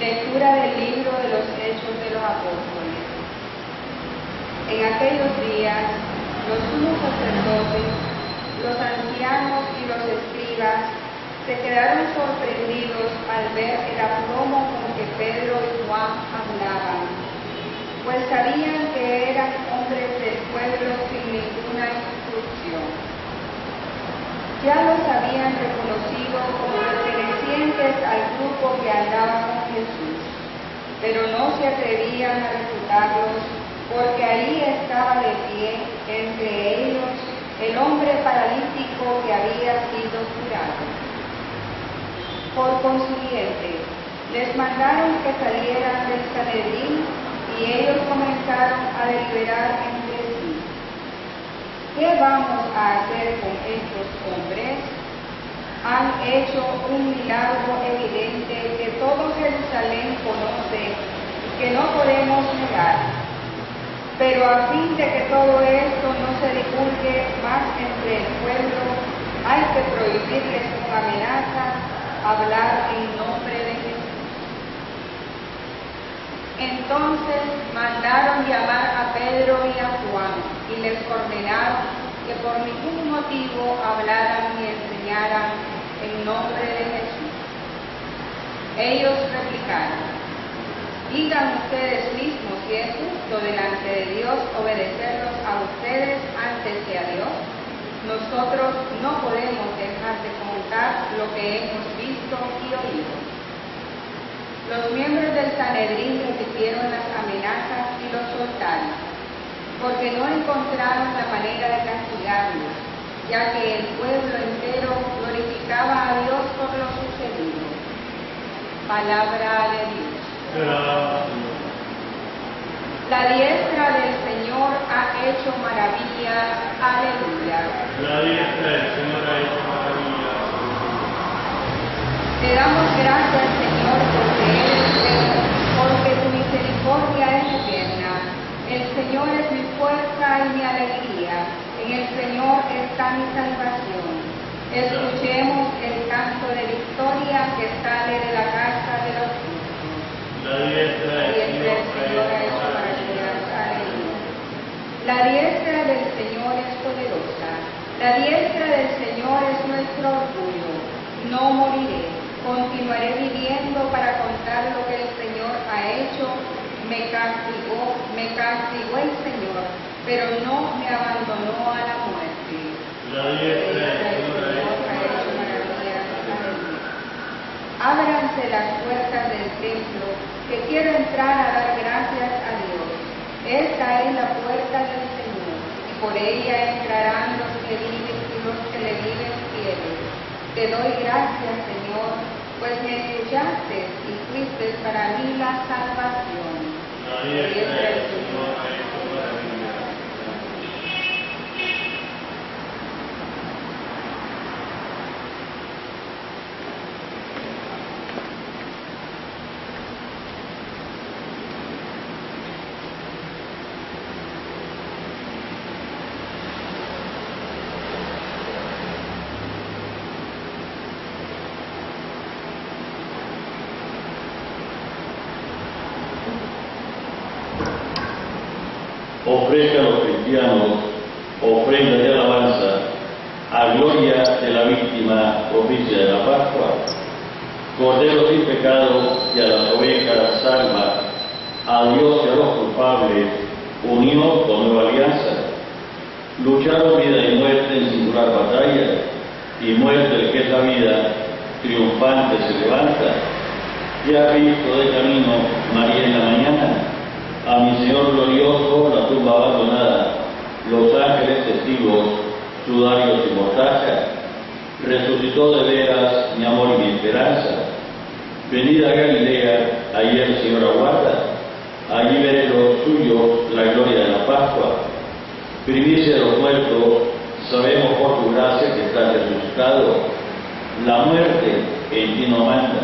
Lectura del libro de los Hechos de los Apóstoles. En aquellos días, los sumos sacerdotes, los ancianos y los escribas se quedaron sorprendidos al ver el aplomo con que Pedro y Juan hablaban, pues sabían que eran hombres del pueblo sin ninguna instrucción. Ya los habían reconocido como pertenecientes al grupo que andaba con Jesús, pero no se atrevían a refutarlos, porque ahí estaba de pie entre ellos el hombre paralítico que había sido curado. Por consiguiente, les mandaron que salieran del Sanedrín y ellos comenzaron a deliberar entre sí: ¿qué vamos a hacer con estos hombres? Han hecho un milagro evidente que todo Jerusalén conoce y que no podemos negar. Pero a fin de que todo esto no se divulgue más entre el pueblo, hay que prohibirles con amenaza hablar en nombre de Jesús. Entonces mandaron llamar a Pedro y a Juan y les ordenaron que por ningún motivo hablaran ni enseñaran en nombre de Jesús. Ellos replicaron: digan ustedes mismos si es justo delante de Dios obedecerlos a ustedes antes que a Dios. Nosotros no podemos dejar de contar lo que hemos visto y oído. Los miembros del Sanedrín repitieron las amenazas y los soltaron, porque no encontraron la manera de castigarlos, ya que el pueblo entero glorificaba a Dios por lo sucedido. Palabra de Dios. La diestra del Señor ha hecho maravillas. Aleluya. La diestra del Señor ha hecho maravillas. Te damos gracias, Señor, porque eres bueno, porque tu misericordia es eterna. El Señor es mi fuerza y mi alegría. En el Señor está mi salvación. Escuchemos el canto de victoria que sale de la casa de los justos. La diestra del Señor ha hecho maravillas. Aleluya. La diestra del Señor es poderosa. La diestra del Señor es nuestro orgullo. No moriré. Continuaré viviendo para contar lo que el Señor ha hecho. Me castigó el Señor, pero no me abandonó a la muerte. La diestra del Señor ha hecho maravillas. Ábranse las puertas del templo, que quiero entrar a dar gracias a Dios. Esta es la puerta del Señor, y por ella entrarán los que viven y los que le viven fieles. Te doy gracias, Señor, pues me escuchaste y fuiste para mí la salvación. La diestra del Señor ha hecho maravillas. Ofrezcan los cristianos ofrenda de alabanza a gloria de la víctima propicia de la Pascua, Cordero sin pecado que a las ovejas salva, a Dios y a los culpables unió con nueva alianza. Lucharon vida y muerte en singular batalla, y muerte el que es la vida, triunfante se levanta. Ya ha visto de camino María en la mañana, a mi Señor glorioso la tumba abandonada, los ángeles testigos, sudarios y mortaja. Resucitó de veras mi amor y mi esperanza. Venid a Galilea, allí el Señor aguarda, allí veré los suyos la gloria de la Pascua. Primicia de los muertos, sabemos por tu gracia que estás resucitado. La muerte en ti no manda.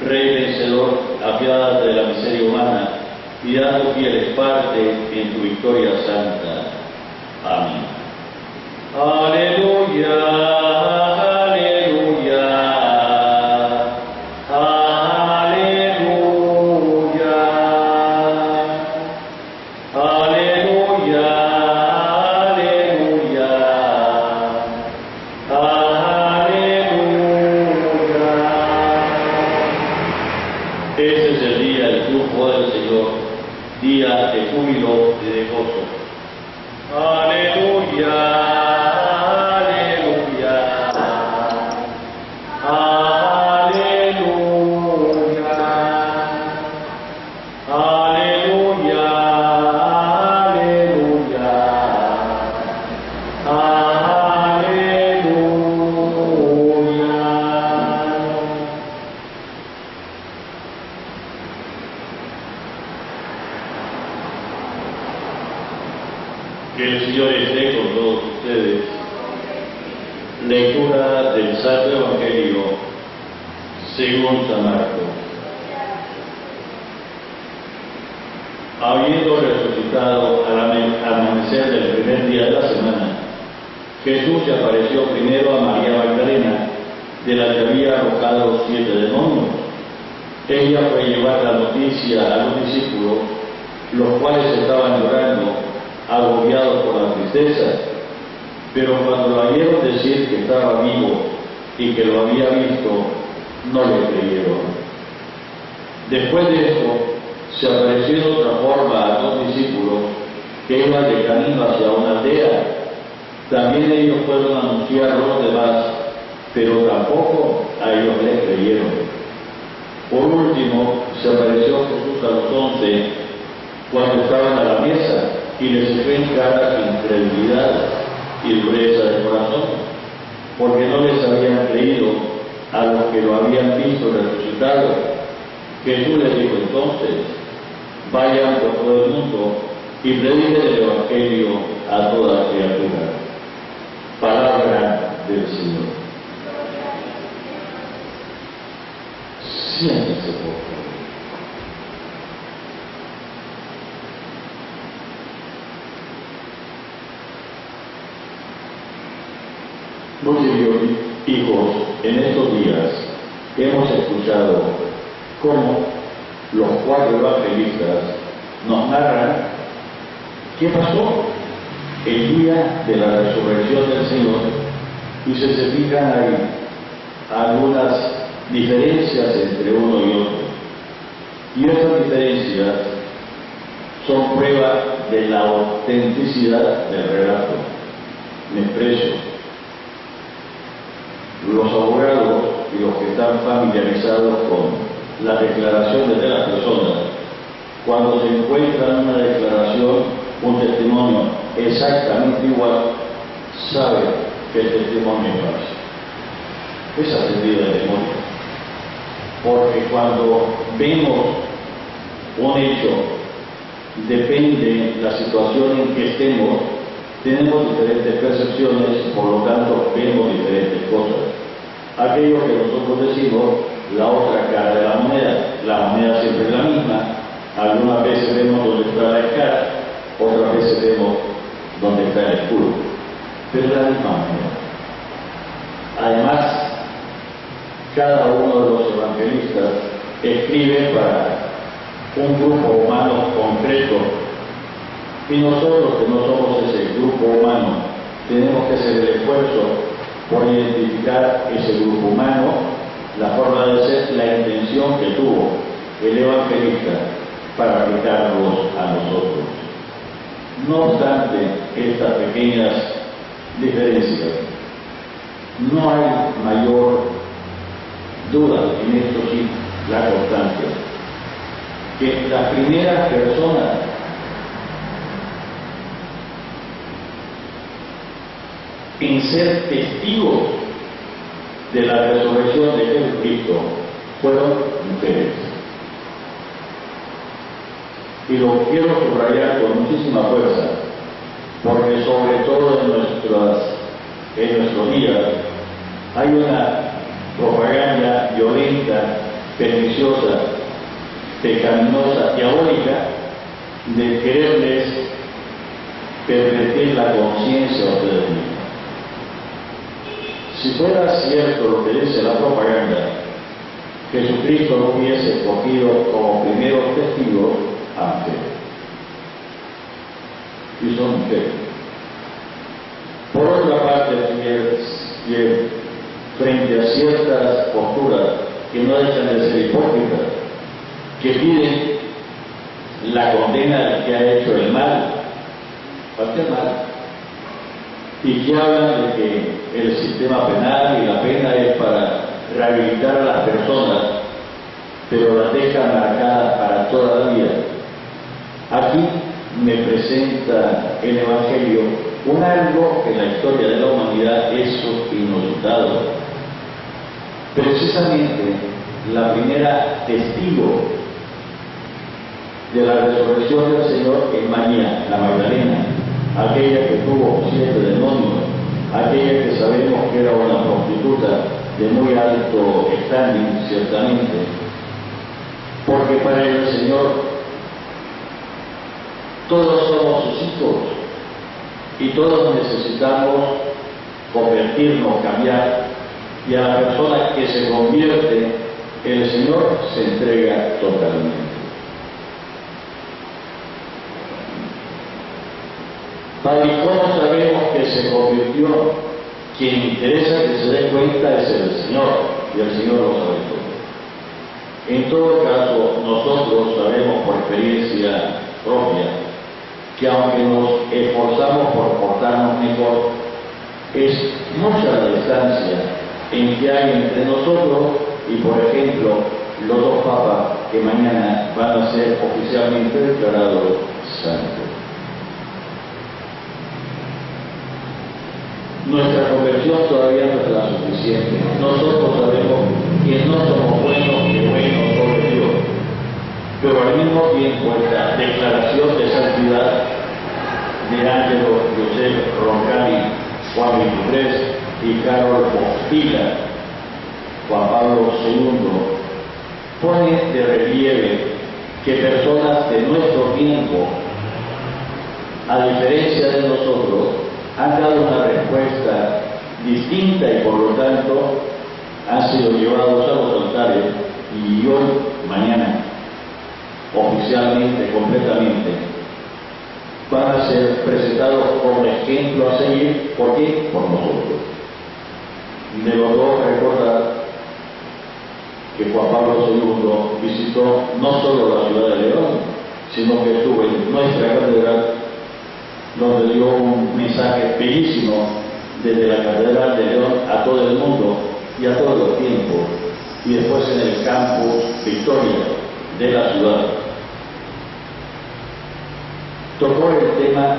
Rey vencedor, apiádate de la miseria humana, y dando fieles parte en tu victoria santa. Amén. Aleluya, aleluya, aleluya. Este es el día del triunfo del Señor, día de júbilo y de gozo. Aleluya, aleluya, aleluya, aleluya, aleluya, aleluya. Que el Señor esté con todos ustedes. Lectura del Santo Evangelio según San Marcos. Habiendo resucitado al amanecer del primer día de la semana, Jesús se apareció primero a María Magdalena, de la que había arrojado 7 demonios. Ella fue a llevar la noticia a los discípulos, los cuales estaban llorando, agobiados por la tristeza, pero cuando lo oyeron decir que estaba vivo y que lo había visto, no le creyeron. Después de esto, se apareció de otra forma a 2 discípulos que iban de camino hacia una aldea. También ellos fueron a anunciar a los demás, pero tampoco a ellos les creyeron. Por último, se apareció Jesús a los 11 cuando estaban a la mesa, y les echó en cara incredulidad y dureza de corazón, porque no les habían creído a los que lo habían visto resucitado. Jesús les dijo entonces: vayan por todo el mundo y prediquen el Evangelio a toda criatura. Palabra del Señor. Siéntese, por favor. Muy queridos hijos, en estos días hemos escuchado cómo los 4 evangelistas nos narran qué pasó el día de la resurrección del Señor, y se fijan ahí algunas diferencias entre uno y otro. Y estas diferencias son prueba de la autenticidad del relato. Me expreso. Los abogados y los que están familiarizados con las declaraciones de las personas, cuando se encuentran una declaración, un testimonio exactamente igual, saben que el testimonio es falso. Es ascendido de demonio. Porque cuando vemos un hecho, depende la situación en que estemos, tenemos diferentes percepciones, por lo tanto vemos diferentes cosas. Aquello que nosotros decimos, la otra cara de la moneda siempre es la misma. Algunas veces vemos dónde está la escara, otras veces vemos dónde está el escudo, pero es la misma moneda. Además, cada uno de los evangelistas escribe para un grupo humano concreto, y nosotros, que no somos ese grupo humano, tenemos que hacer el esfuerzo por identificar ese grupo humano, la forma de ser, la intención que tuvo el evangelista para aplicarlos a nosotros. No obstante estas pequeñas diferencias, no hay mayor duda en esto, sí, la constancia, que las primeras personas en ser testigos de la resurrección de Jesucristo fueron mujeres. Y lo quiero subrayar con muchísima fuerza, porque sobre todo en nuestros días hay una propaganda violenta, perniciosa, pecaminosa, diabólica, de quererles pervertir la conciencia a ustedes mismos. Si fuera cierto lo que dice la propaganda, Jesucristo no hubiese escogido como primeros testigos a mujeres. Y son mujeres. Por otra parte, frente a ciertas posturas que no dejan de ser hipócritas, que piden la condena del que ha hecho el mal, cualquier mal, y que hablan de que el sistema penal y la pena es para rehabilitar a las personas, pero las deja marcadas para toda la vida. Aquí me presenta el Evangelio un algo que en la historia de la humanidad es inusitado. Precisamente la primera testigo de la resurrección del Señor es María, la Magdalena, aquella que tuvo 7 demonios, aquella que sabemos que era una prostituta de muy alto standing, ciertamente, porque para el Señor todos somos sus hijos y todos necesitamos convertirnos, cambiar, y a la persona que se convierte, el Señor se entrega totalmente. Padre, ¿cómo sabemos que se convirtió? Quien interesa que se dé cuenta es el Señor, y el Señor lo sabe todo. En todo caso, nosotros sabemos por experiencia propia que aunque nos esforzamos por portarnos mejor, es mucha la distancia en que hay entre nosotros y, por ejemplo, los 2 papas que mañana van a ser oficialmente declarados santos. Nuestra conversión todavía no es la suficiente. Nosotros sabemos que no somos buenos ni buenos sobre Dios, pero al mismo tiempo esta declaración de santidad de Ángelo José Roncalli, Juan 23, y Carol Postila, Juan Pablo II, pone de relieve que personas de nuestro tiempo, a diferencia de nosotros, han dado una respuesta distinta y por lo tanto han sido llevados a los altares y hoy, mañana, oficialmente, completamente, van a ser presentados como ejemplo a seguir. ¿Por qué? Por nosotros. De los 2 recordar que Juan Pablo II visitó no solo la ciudad de León, sino que estuvo en nuestra catedral, donde dio un mensaje bellísimo desde la Catedral de León a todo el mundo y a todos los tiempos, y después en el campus Victoria de la ciudad. Tocó el tema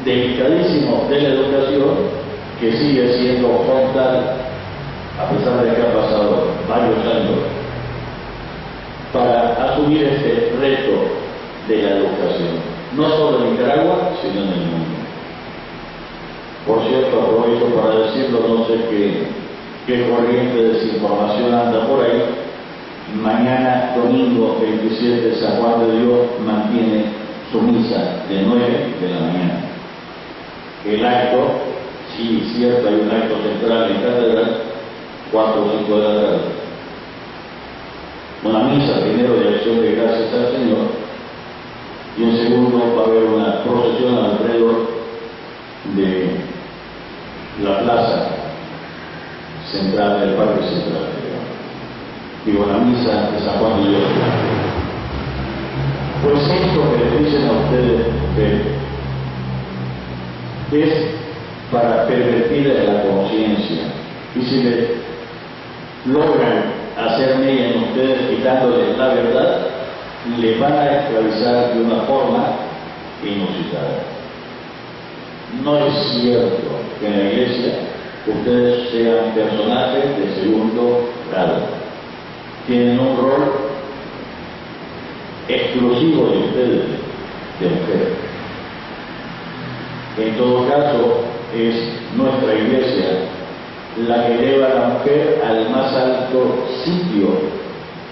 delicadísimo de la educación, que sigue siendo frontal, a pesar de que han pasado varios años, para asumir este reto de la educación, no solo en Nicaragua, sino en el mundo. Por cierto, aprovecho para decirlo, no sé qué corriente de desinformación anda por ahí. Mañana, domingo 27, San Juan de Dios mantiene su misa de 9 de la mañana. El acto, sí, cierto, hay un acto central en catedral, 4 o 5 de la tarde. Una misa primero de acción de gracias al Señor, y en segundo va a haber una procesión alrededor de la plaza central del Parque Central. Digo, la misa de San Juan de Dios. Pues esto que les dicen a ustedes es para pervertir la conciencia, y si le logran hacer mella en ustedes quitándoles la verdad, le van a esclavizar de una forma inusitada. No es cierto que en la iglesia ustedes sean personajes de segundo grado. Tienen un rol exclusivo de ustedes, de mujer. En todo caso, es nuestra iglesia la que eleva a la mujer al más alto sitio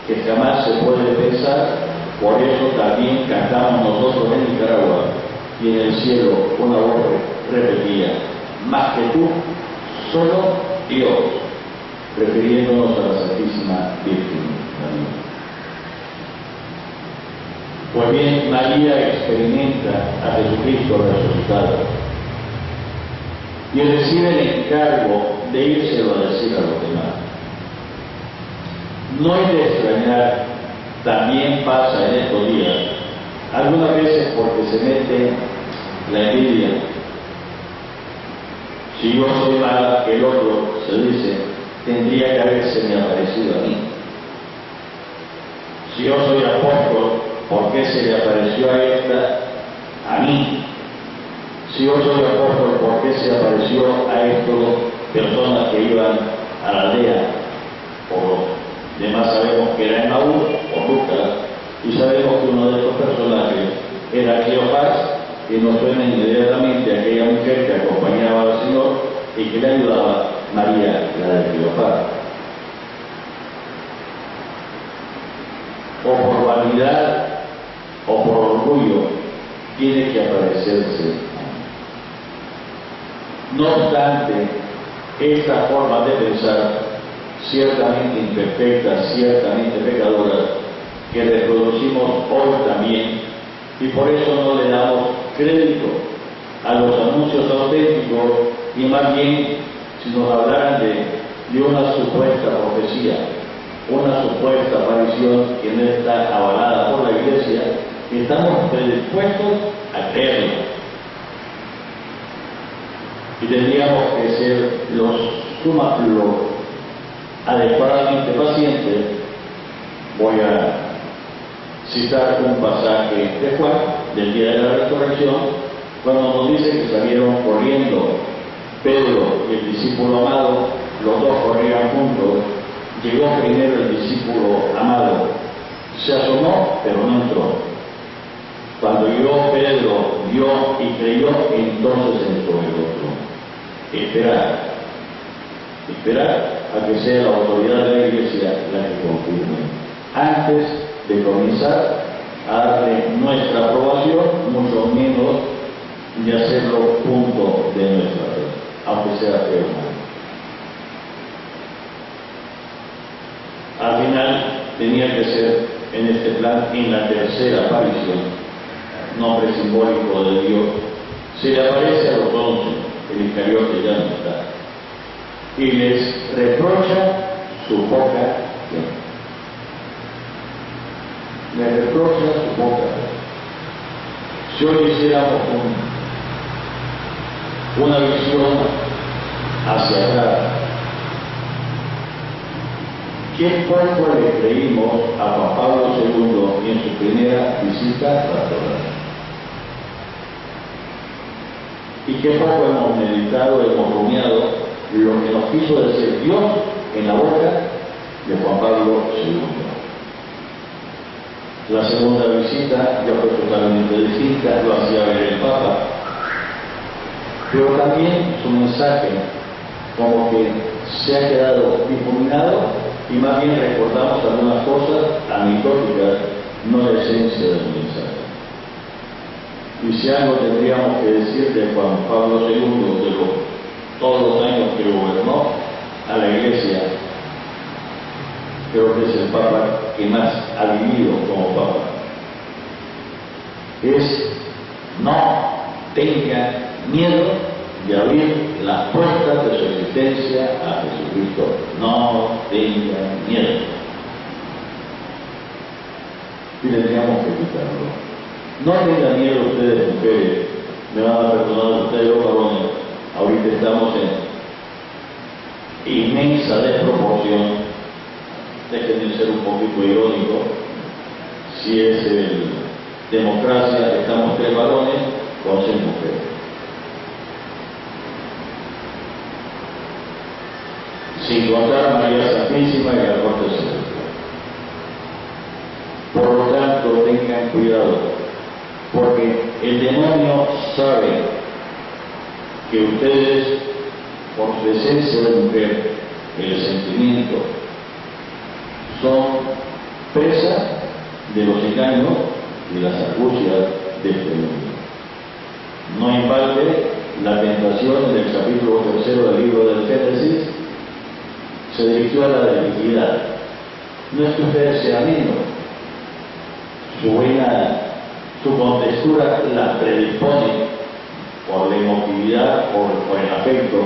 que jamás se puede pensar. Por eso también cantamos nosotros en Nicaragua, y en el cielo una voz repetía: más que tú, solo Dios, refiriéndonos a la Santísima Virgen María. Pues bien, María experimenta a Jesucristo resucitado y recibe el encargo de írselo a decir a los demás. No es de extrañar también pasa en estos días, algunas veces porque se mete la envidia. Si yo soy mala, el otro, se dice, tendría que haberse me aparecido a mí. Si yo soy apóstol, ¿por qué se le apareció a esta a mí? Si yo soy apóstol, ¿por qué se apareció a estas personas que iban a la aldea? Por los demás sabemos que era Emaús o Lucas, y sabemos que uno de estos personajes era Cleofás, que nos suena inmediatamente a aquella mujer que acompañaba al Señor y que le ayudaba, María, la de Cleofás. O por vanidad o por orgullo tiene que aparecerse. No obstante, esta forma de pensar, ciertamente imperfecta, ciertamente pecadora, que reproducimos hoy también, y por eso no le damos crédito a los anuncios auténticos, y más bien, si nos hablaran de una supuesta profecía, una supuesta aparición que no está avalada por la Iglesia, estamos predispuestos a creerlo. Y tendríamos que ser los adecuadamente pacientes. Voy a citar un pasaje de Juan, del día de la resurrección, cuando nos dice que salieron corriendo Pedro y el discípulo amado, los dos corrían juntos. Llegó primero el discípulo amado, se asomó, pero no entró. Cuando llegó Pedro, vio y creyó, entonces entró el otro. Esperar a que sea la autoridad de la Iglesia la que confirme, antes de comenzar a darle nuestra aprobación, mucho menos de hacerlo punto de nuestra fe, aunque sea feo. Al final tenía que ser en este plan, en la tercera aparición, nombre simbólico de Dios, se le aparece a los 11, el Iscariote ya no está, y les reprocha su poca fe. Les reprocha su poca fe. Si hoy hiciéramos una visión hacia atrás, ¿qué poco le creímos a Juan Pablo II en su primera visita pastoral? Y qué poco hemos meditado, hemos rumiado lo que nos quiso decir Dios en la boca de Juan Pablo II. La segunda visita ya fue totalmente distinta, lo hacía ver el Papa, pero también su mensaje como que se ha quedado difuminado, y más bien recordamos algunas cosas anecdóticas, no la esencia del mensaje. Y si algo tendríamos que decir de Juan Pablo II, de todos los años que gobernó a la Iglesia, creo que es el Papa que más ha vivido como Papa, es: no tenga miedo de abrir las puertas de su existencia a Jesucristo. No tengan miedo. Y tendríamos que quitarlo. No tengan miedo ustedes, mujeres. Me van a perdonar ustedes, los varones. Ahorita estamos en inmensa desproporción. Déjenme ser un poquito irónico. Si es democracia, estamos 3 varones con 6 mujeres. Sin contar a María Santísima y al Corte Celestial. Por lo tanto, tengan cuidado, porque el demonio sabe que ustedes, por su esencia de mujer, el sentimiento, son presa de los engaños y las argucias de este mundo. No en balde la tentación del capítulo 3 del libro del Génesis se dirigió a la debilidad. No es que ustedes sean menos, su contextura la predispone por la emotividad, por el afecto,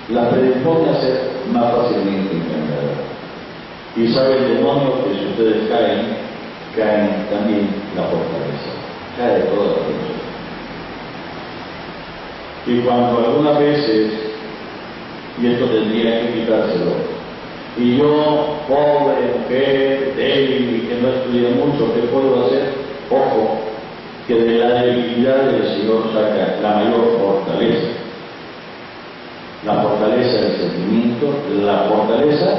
la predispone a ser más fácilmente engañada. Y sabe el demonio que si ustedes caen también la fortaleza, cae toda la persona. Y cuando algunas veces, y esto tendría que quitárselo, y yo, pobre, mujer, débil y que no estudié mucho, ¿qué puedo hacer? Ojo, que de la debilidad del Señor saca la mayor fortaleza. La fortaleza del sentimiento, la fortaleza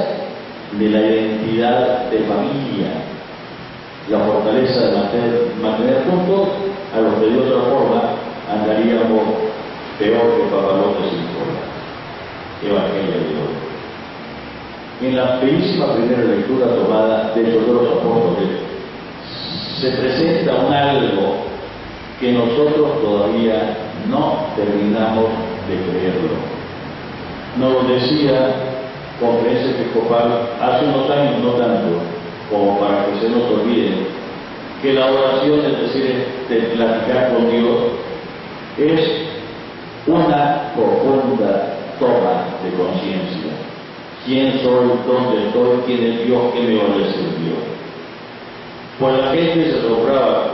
de la identidad de familia, la fortaleza de mantener juntos a los que de otra forma andaríamos peor que papalotes sin cola. Evangelio de hoy. En la bellísima primera lectura tomada de Hechos de los Apóstoles se presenta un algo que nosotros todavía no terminamos de creerlo. Nos lo decía Conferencia Episcopal hace unos años, no tanto como para que se nos olvide, que la oración, es decir, de platicar con Dios, es una profunda toma de conciencia. ¿Quién soy? ¿Dónde estoy? ¿Quién es Dios? ¿Qué me va a decir Dios? Pues la gente se asombraba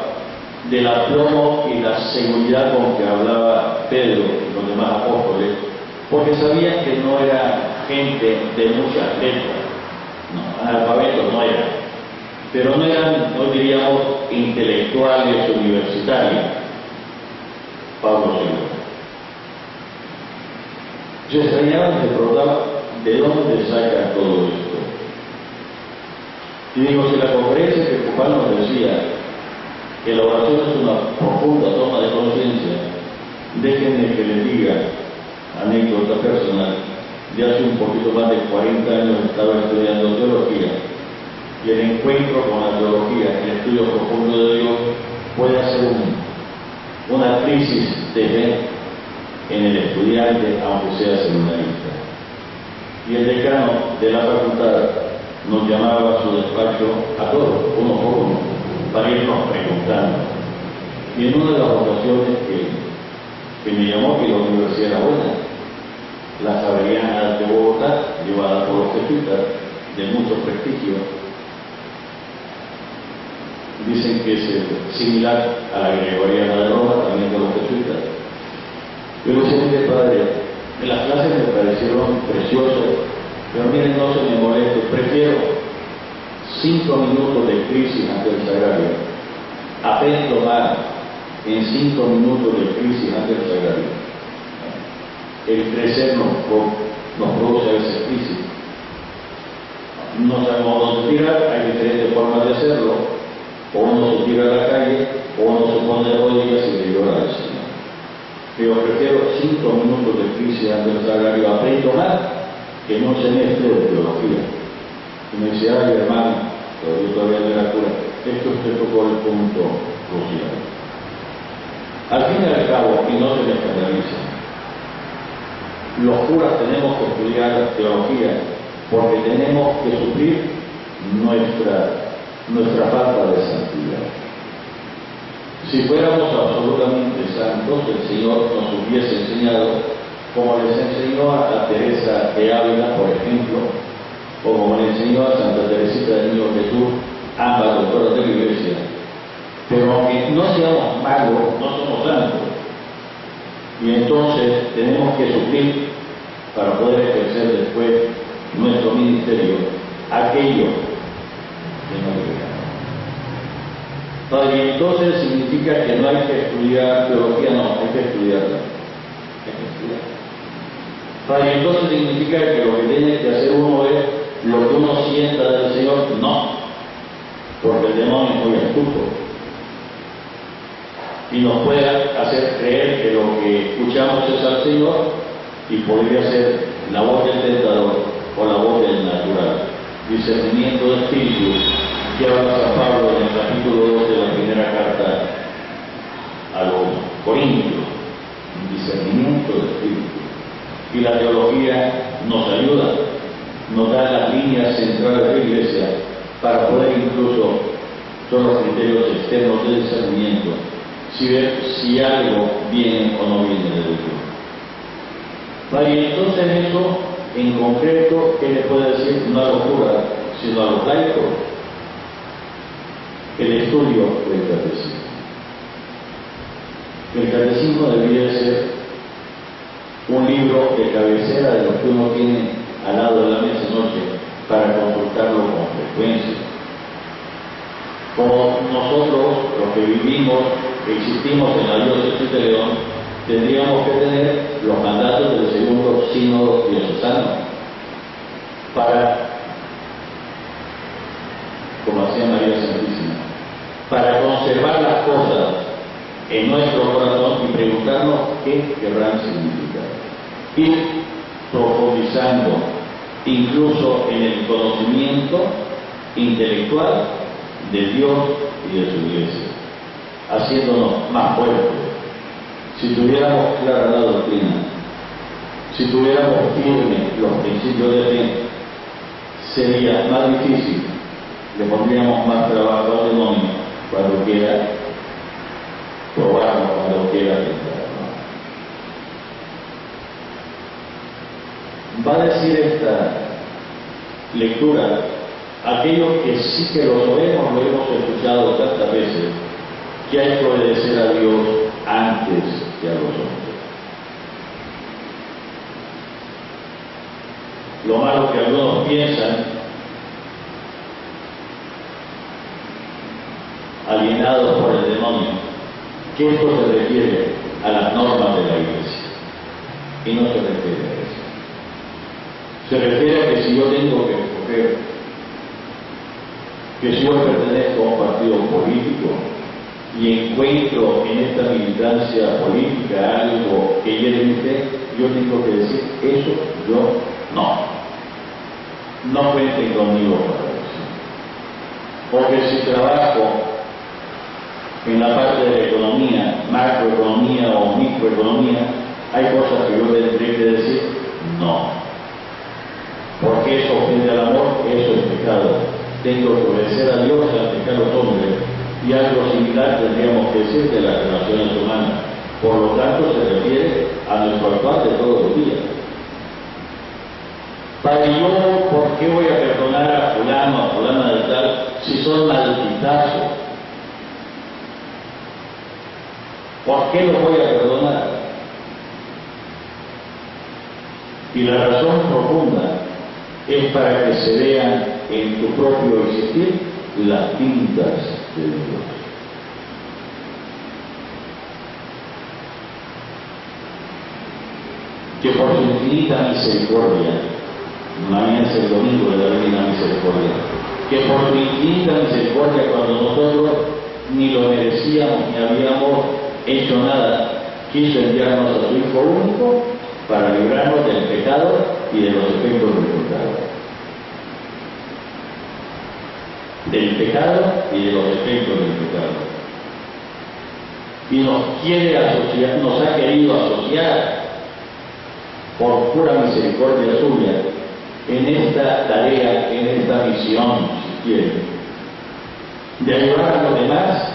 del aplomo y la seguridad con que hablaba Pedro y los demás apóstoles, porque sabían que no era gente de muchas letras, no, analfabetos no eran, pero no eran, no diríamos, intelectuales universitarios. Pablo II. Se extrañaban y se preguntaban de dónde saca todo esto. Y digo, si la conferencia episcopal nos decía que la oración es una profunda toma de conciencia, déjenme que les diga anécdota personal. De hace un poquito más de 40 años estaba estudiando teología, y el encuentro con la teología, el estudio profundo de Dios, puede hacer una crisis de fe en el estudiante, aunque sea seminarista. Y el decano de la facultad nos llamaba a su despacho a todos, uno por uno, para irnos preguntando. Y en una de las ocasiones que me llamó, que la universidad era buena, la Javeriana de Bogotá, llevada por los jesuitas, de mucho prestigio, dicen que es similar a la Gregoriana de Roma, también de los jesuitas. Yo le decía, mire padre, en las clases me parecieron preciosas, pero miren, no se me moleste, prefiero 5 minutos de crisis ante el sagrario. Aprendo más en 5 minutos de crisis ante el sagrario. El crecer nos produce a veces crisis. No sabemos dónde tirar, hay diferentes formas de hacerlo. O uno se tira a la calle, o uno se pone de rodillas y le llora al Señor. Pero prefiero 5 minutos de crisis ante el sagrario, aprendo más que en un semestre de teología. Y me dice, ay hermano, pero yo todavía no era cura, esto usted tocó el punto crucial. Al fin y al cabo, y no se me escandalice, los curas tenemos que estudiar teología porque tenemos que suplir nuestra falta de santidad. Si fuéramos absolutamente santos, el Señor nos hubiese enseñado, como les enseñó a Teresa de Ávila, por ejemplo, o como le enseñó a Santa Teresita del Niño Jesús, ambas doctoras de la Iglesia. Pero aunque no seamos magos, no somos santos. Y entonces tenemos que suplir, para poder ejercer después nuestro ministerio, aquello que no llegamos. Padre, entonces significa que no hay que estudiar teología, no, hay que estudiarla. Hay que estudiar. Padre, entonces significa que lo que tiene que hacer uno es lo que uno sienta del Señor, no, porque el demonio es muy astuto y nos puede hacer creer que lo que escuchamos es al Señor y podría ser la voz del tentador o la voz del natural. Discernimiento de espíritu, que habla San Pablo en el capítulo 2 de la primera carta a los Corintios. Discernimiento de espíritu. Y la teología nos ayuda, nos da las líneas centrales de la Iglesia para poder incluso, son los criterios externos de discernimiento, ver si algo viene o no viene de Dios. Vale, entonces eso, en concreto, ¿qué le puede decir? Una locura, sino a los laicos, el estudio del catecismo. El catecismo debería ser un libro de cabecera de lo que uno tiene al lado de la mesa noche para consultarlo con frecuencia. Como nosotros, los que vivimos, existimos en la diócesis de León, tendríamos que tener los mandatos del segundo sínodo diocesano para, como hacía María Santísima, para conservar las cosas en nuestro corazón y preguntarnos qué querrán significar. Ir profundizando incluso en el conocimiento intelectual de Dios y de su Iglesia, haciéndonos más fuertes. Si tuviéramos clara la doctrina, si tuviéramos firmes los principios de fe, sería más difícil, le pondríamos más trabajo al demonio cuando quiera probarnos, cuando quiera tentarnos. Va a decir esta lectura aquello que sí que lo sabemos, lo hemos escuchado tantas veces, que hay que obedecer a Dios antes que a los hombres. Lo malo que algunos piensan, alienados por el demonio, que esto se refiere a las normas de la Iglesia, y no se refiere a eso. Se refiere a que si yo tengo que escoger, que si yo pertenezco a un partido político y encuentro en esta militancia política algo que hiere mi fe, yo tengo que decir, eso yo no cuenten conmigo para eso. O que si trabajo en la parte de la economía, macroeconomía o microeconomía, hay cosas que yo tendré que decir no, porque eso ofende al amor, eso es pecado. Tengo que obedecer a Dios antes que a los hombres, y algo similar tendríamos que decir de las relaciones humanas. Por lo tanto, se refiere a nuestro actuar de todos los días. Padre, yo, ¿por qué voy a perdonar a fulano, a fulana de tal, si son malditazos? ¿Por qué los voy a perdonar? Y la razón profunda es para que se vean en tu propio existir las tintas de Dios. Que por su infinita misericordia, mañana es el domingo de la Divina Misericordia, que por su infinita misericordia, cuando nosotros ni lo merecíamos ni habíamos hecho nada, quiso enviarnos a su Hijo único para librarnos del pecado y de los efectos del pecado. Del pecado y de los efectos del pecado. Y nos quiere asociar, nos ha querido asociar por pura misericordia suya en esta tarea, en esta misión, si quiere, de ayudar a los demás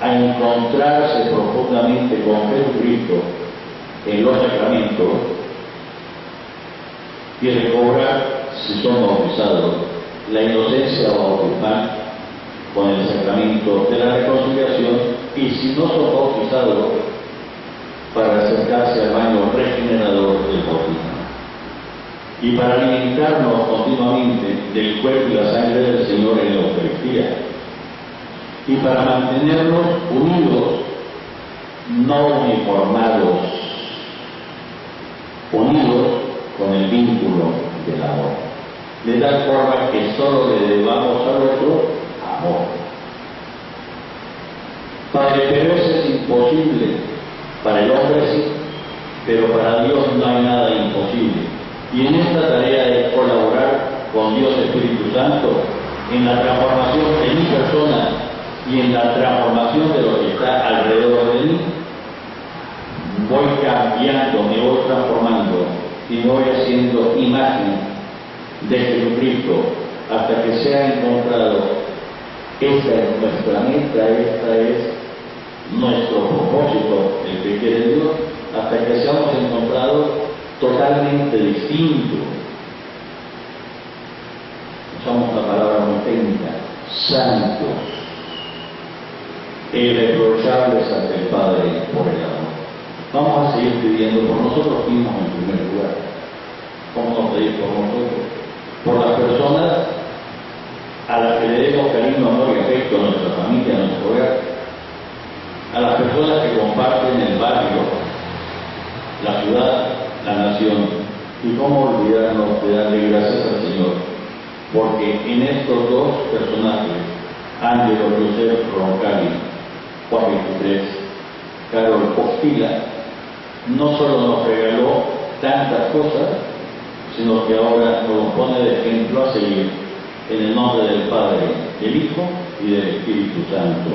a encontrarse profundamente con Jesucristo en los sacramentos y recobrar, si son bautizados, la inocencia bautismal con el sacramento de la reconciliación, y si no son bautizados, para acercarse al baño regenerador del bautismo y para alimentarnos continuamente del cuerpo y la sangre del Señor en la Eucaristía, y para mantenernos unidos, no uniformados, unidos con el vínculo del amor, de tal forma que solo le debamos al otro amor. Padre, pero eso es imposible. Para el hombre sí, pero para Dios no hay nada imposible. Y en esta tarea de colaborar con Dios Espíritu Santo en la transformación de mi persona y en la transformación de lo que está alrededor de mí, voy cambiando, me voy transformando y me voy haciendo imagen de Jesucristo hasta que se ha encontrado. Esta es nuestra meta, esta es nuestro propósito, el que quiere Dios, hasta que seamos encontrados totalmente distintos. Usamos la palabra técnica, santos, irreprochables ante el Padre por el amor. Vamos a seguir pidiendo por nosotros mismos en primer lugar. ¿Cómo nos pedimos por nosotros? Por las personas a las que le demos cariño, amor y afecto, a nuestra familia, a nuestro hogar, a las personas que comparten el barrio, la ciudad, la nación. Y cómo olvidarnos de darle gracias al Señor, porque en estos dos personajes, Ángelo Joseph Roncalli, Juan 23, Carol Postila, no solo nos regaló tantas cosas, sino que ahora nos pone de ejemplo a seguir en el nombre del Padre, del Hijo y del Espíritu Santo.